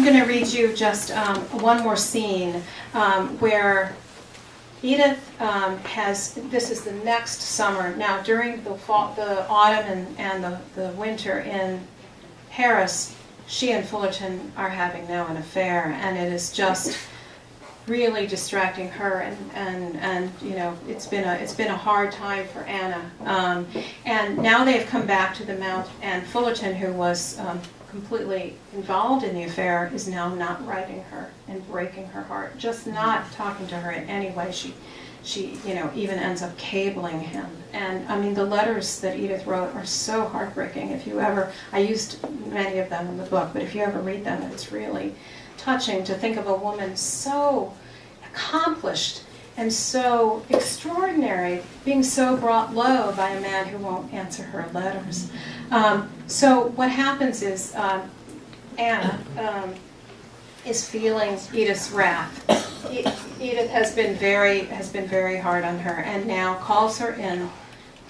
I'm going to read you just one more scene where Edith this is the next summer. Now, during the fall, the autumn and the winter in Paris, she and Fullerton are having now an affair, and it is just really distracting her, and you know, it's been a hard time for Anna. And now they've come back to the Mount, and Fullerton, who was completely involved in the affair, is now not writing her and breaking her heart, just not talking to her in any way. She you know, even ends up cabling him. And I mean, the letters that Edith wrote are so heartbreaking. If you ever, I used many of them in the book, but if you ever read them, it's really touching to think of a woman so accomplished and so extraordinary being so brought low by a man who won't answer her letters. So what happens is Anna is feeling Edith's wrath. Edith has been very hard on her, and now calls her in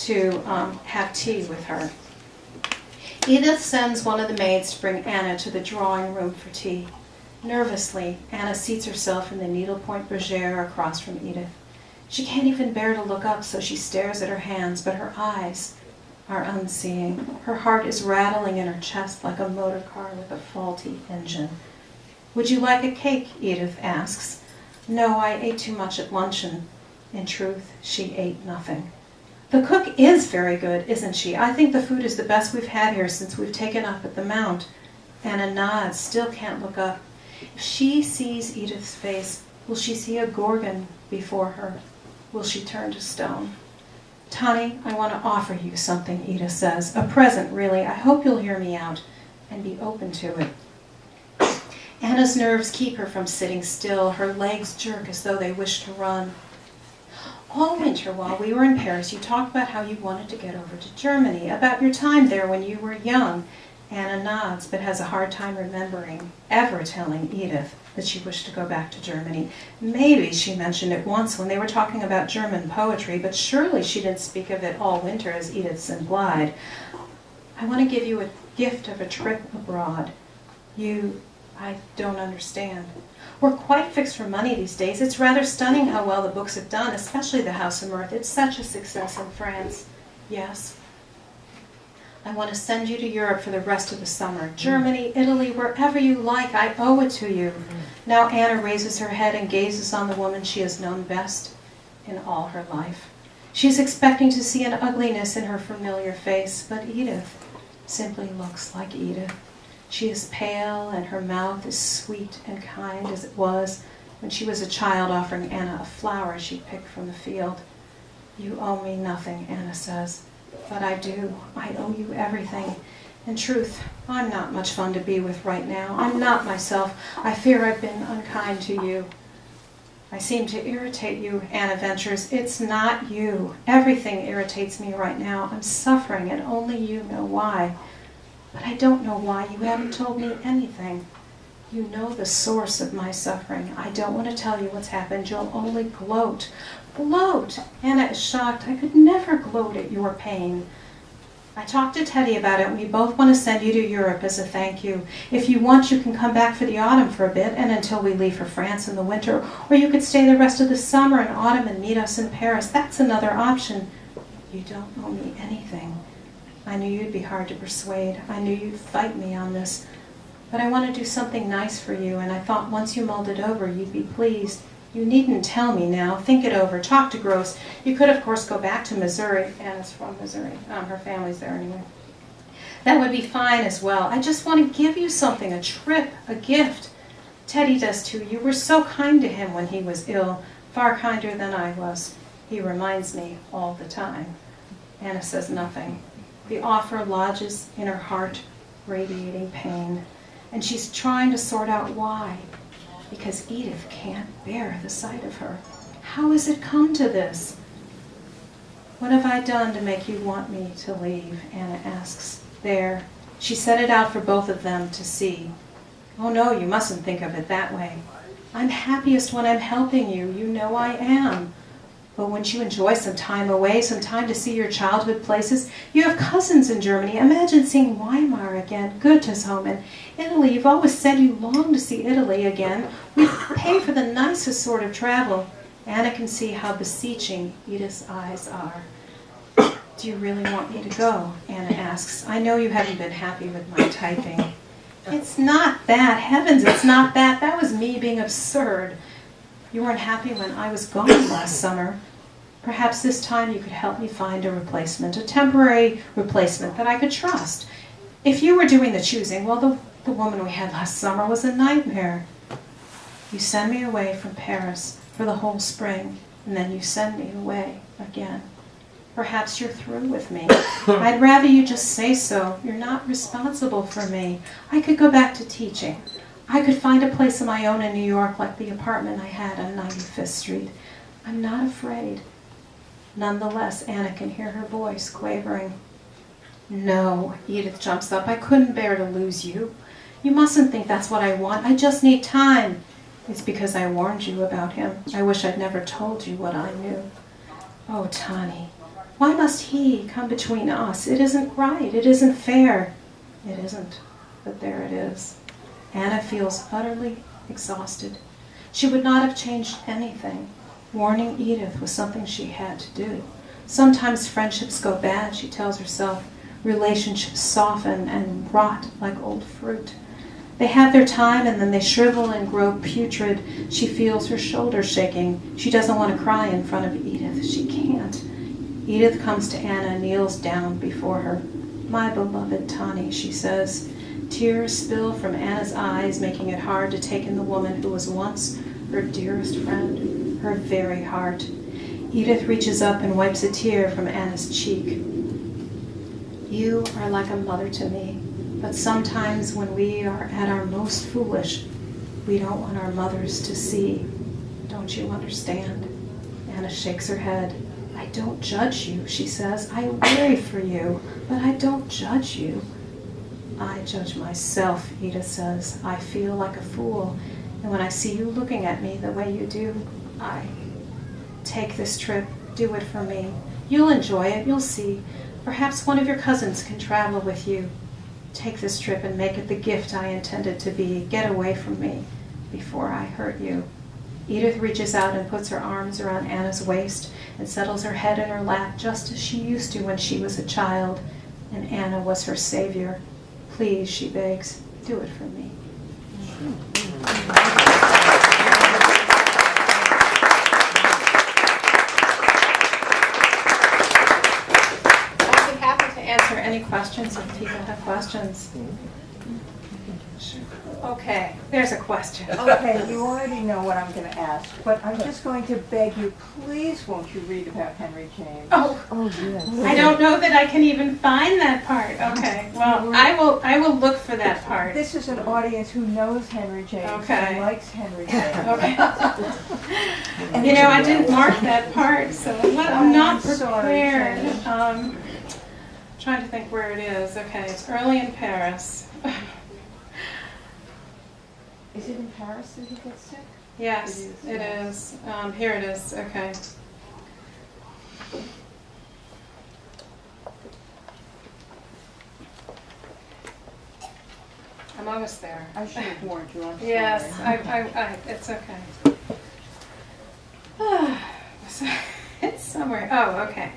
to have tea with her. Edith sends one of the maids to bring Anna to the drawing room for tea. Nervously, Anna seats herself in the needlepoint bergère across from Edith. She can't even bear to look up, so she stares at her hands, but her eyes are unseeing. Her heart is rattling in her chest like a motor car with a faulty engine. "Would you like a cake?" Edith asks. "No, I ate too much at luncheon." In truth, she ate nothing. "The cook is very good, isn't she? I think the food is the best we've had here since we've taken up at the Mount." Anna nods, still can't look up. If she sees Edith's face, will she see a gorgon before her? Will she turn to stone? "Tani, I want to offer you something," Edith says. "A present, really. I hope you'll hear me out and be open to it." Anna's nerves keep her from sitting still. Her legs jerk as though they wish to run. "All winter while we were in Paris, you talked about how you wanted to get over to Germany, about your time there when you were young." Anna nods, but has a hard time remembering ever telling Edith that she wished to go back to Germany. Maybe she mentioned it once when they were talking about German poetry, but surely she didn't speak of it all winter as Edith's implied. "I want to give you a gift of a trip abroad." I don't understand. "We're quite fixed for money these days. It's rather stunning how well the books have done, especially The House of Mirth. It's such a success in France." "Yes." "I want to send you to Europe for the rest of the summer. Germany, Italy, wherever you like. I owe it to you." Now Anna raises her head and gazes on the woman she has known best in all her life. She is expecting to see an ugliness in her familiar face, but Edith simply looks like Edith. She is pale, and her mouth is sweet and kind as it was when she was a child offering Anna a flower she'd picked from the field. "You owe me nothing," Anna says. "But I do. I owe you everything. In truth, I'm not much fun to be with right now. I'm not myself. I fear I've been unkind to you." "I seem to irritate you," Anna ventures. "It's not you. Everything irritates me right now. I'm suffering, and only you know why." "But I don't know why. You haven't told me anything." "You know the source of my suffering. I don't want to tell you what's happened. You'll only gloat." "Gloat?" Anna is shocked. "I could never gloat at your pain." "I talked to Teddy about it, and we both want to send you to Europe as a thank you. If you want, you can come back for the autumn for a bit, and until we leave for France in the winter, or you could stay the rest of the summer and autumn and meet us in Paris. That's another option." "You don't owe me anything. I knew you'd be hard to persuade. I knew you'd fight me on this. But I want to do something nice for you, and I thought once you mulled it over, you'd be pleased. You needn't tell me now. Think it over. Talk to Gross. You could, of course, go back to Missouri." Anna's from Missouri. Her family's there anyway. "That would be fine as well. I just want to give you something, a trip, a gift. Teddy does too. You were so kind to him when he was ill, far kinder than I was. He reminds me all the time." Anna says nothing. The offer lodges in her heart, radiating pain, and she's trying to sort out why. Because Edith can't bear the sight of her. How has it come to this? "What have I done to make you want me to leave?" Anna asks. "There." She set it out for both of them to see. "Oh no, you mustn't think of it that way. I'm happiest when I'm helping you. You know I am." But wouldn't you enjoy some time away, some time to see your childhood places? You have cousins in Germany. Imagine seeing Weimar again, Goethe's home, and Italy. You've always said you long to see Italy again. We pay for the nicest sort of travel. Anna can see how beseeching Edith's eyes are. Do you really want me to go? Anna asks. I know you haven't been happy with my typing. It's not that. Heavens, it's not that. That was me being absurd. You weren't happy when I was gone last summer. Perhaps this time you could help me find a replacement, a temporary replacement that I could trust. If you were doing the choosing, well, the woman we had last summer was a nightmare. You send me away from Paris for the whole spring, and then you send me away again. Perhaps you're through with me. I'd rather you just say so. You're not responsible for me. I could go back to teaching. I could find a place of my own in New York, like the apartment I had on 95th Street. I'm not afraid. Nonetheless, Anna can hear her voice quavering. No, Edith jumps up. I couldn't bear to lose you. You mustn't think that's what I want. I just need time. It's because I warned you about him. I wish I'd never told you what I knew. Oh, Tani, why must he come between us? It isn't right. It isn't fair. It isn't, but there it is. Anna feels utterly exhausted. She would not have changed anything. Warning Edith was something she had to do. Sometimes friendships go bad, she tells herself. Relationships soften and rot like old fruit. They have their time and then they shrivel and grow putrid. She feels her shoulders shaking. She doesn't want to cry in front of Edith. She can't. Edith comes to Anna and kneels down before her. My beloved Tani, she says. Tears spill from Anna's eyes, making it hard to take in the woman who was once her dearest friend, her very heart. Edith reaches up and wipes a tear from Anna's cheek. You are like a mother to me, but sometimes when we are at our most foolish, we don't want our mothers to see. Don't you understand? Anna shakes her head. I don't judge you, she says. I worry for you, but I don't judge you. I judge myself, Edith says. I feel like a fool, and when I see you looking at me the way you do, I take this trip. Do it for me. You'll enjoy it. You'll see. Perhaps one of your cousins can travel with you. Take this trip and make it the gift I intended to be. Get away from me before I hurt you. Edith reaches out and puts her arms around Anna's waist and settles her head in her lap just as she used to when she was a child, and Anna was her savior. Please, she begs, do it for me. I'd be happy to answer any questions if people have questions. Okay, there's a question. Okay, you already know what I'm going to ask, but I'm just going to beg you, please won't you read about Henry James? Oh, yes. I don't know that I can even find that part. Okay, well, I will look for that part. This is an audience who knows Henry James Okay. and likes Henry James. Okay. You know, I didn't mark that part, so I'm not prepared. Trying to think where it is. Okay, it's early in Paris. Is it in Paris that he gets sick? Yes, it is. Here it is. Okay. I'm almost there. I should have warned you. I'm sorry. Yes, it's okay. It's somewhere. Oh, okay.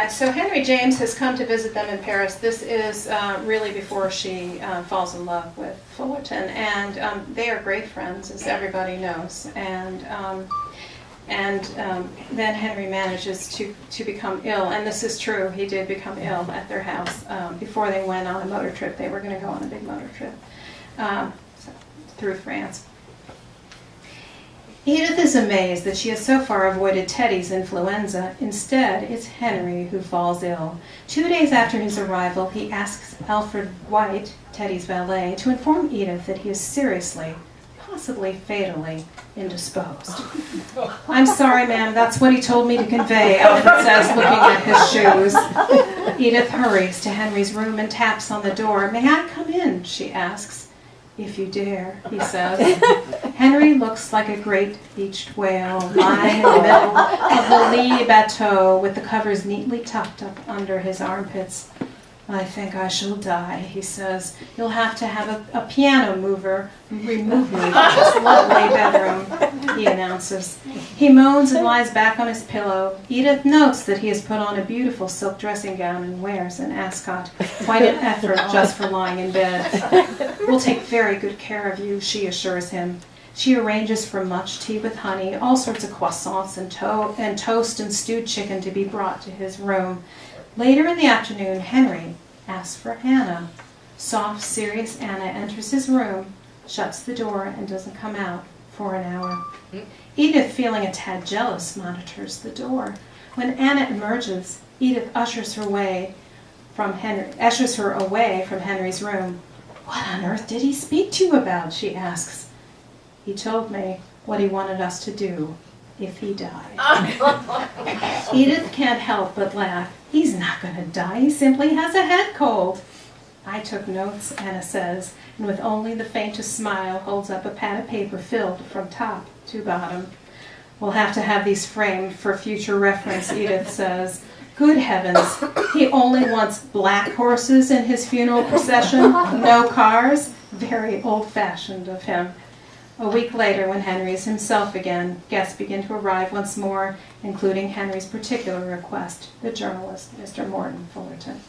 So Henry James has come to visit them in Paris. This is really before she falls in love with Fullerton, and they are great friends, as everybody knows. And then Henry manages to become ill, and this is true. He did become ill at their house before they went on a motor trip. They were going to go on a big motor trip through France. Edith is amazed that she has so far avoided Teddy's influenza. Instead, it's Henry who falls ill. 2 days after his arrival, he asks Alfred White, Teddy's valet, to inform Edith that he is seriously, possibly fatally, indisposed. I'm sorry, ma'am, that's what he told me to convey, Alfred says, looking at his shoes. Edith hurries to Henry's room and taps on the door. May I come in? She asks. if you dare, he says. Henry looks like a great beached whale lying in the middle of the lee bateau with the covers neatly tucked up under his armpits. I think I shall die, he says. You'll have to have a piano mover remove me from this lovely bedroom, he announces. He moans and lies back on his pillow. Edith notes that he has put on a beautiful silk dressing gown and wears an ascot. Quite an effort just for lying in bed. We'll take very good care of you, she assures him. She arranges for much tea with honey, all sorts of croissants and toast and stewed chicken to be brought to his room. Later in the afternoon, Henry asks for Anna. Soft, serious Anna enters his room, shuts the door, and doesn't come out for an hour. Edith, feeling a tad jealous, monitors the door. When Anna emerges, Edith ushers her away from Henry's room. What on earth did he speak to you about? She asks. He told me what he wanted us to do if he died. Edith can't help but laugh. He's not going to die. He simply has a head cold. I took notes, Anna says, and with only the faintest smile holds up a pad of paper filled from top to bottom. We'll have to have these framed for future reference, Edith says. Good heavens, he only wants black horses in his funeral procession, no cars? Very old-fashioned of him. A week later, when Henry is himself again, guests begin to arrive once more, including Henry's particular request, the journalist, Mr. Morton Fullerton.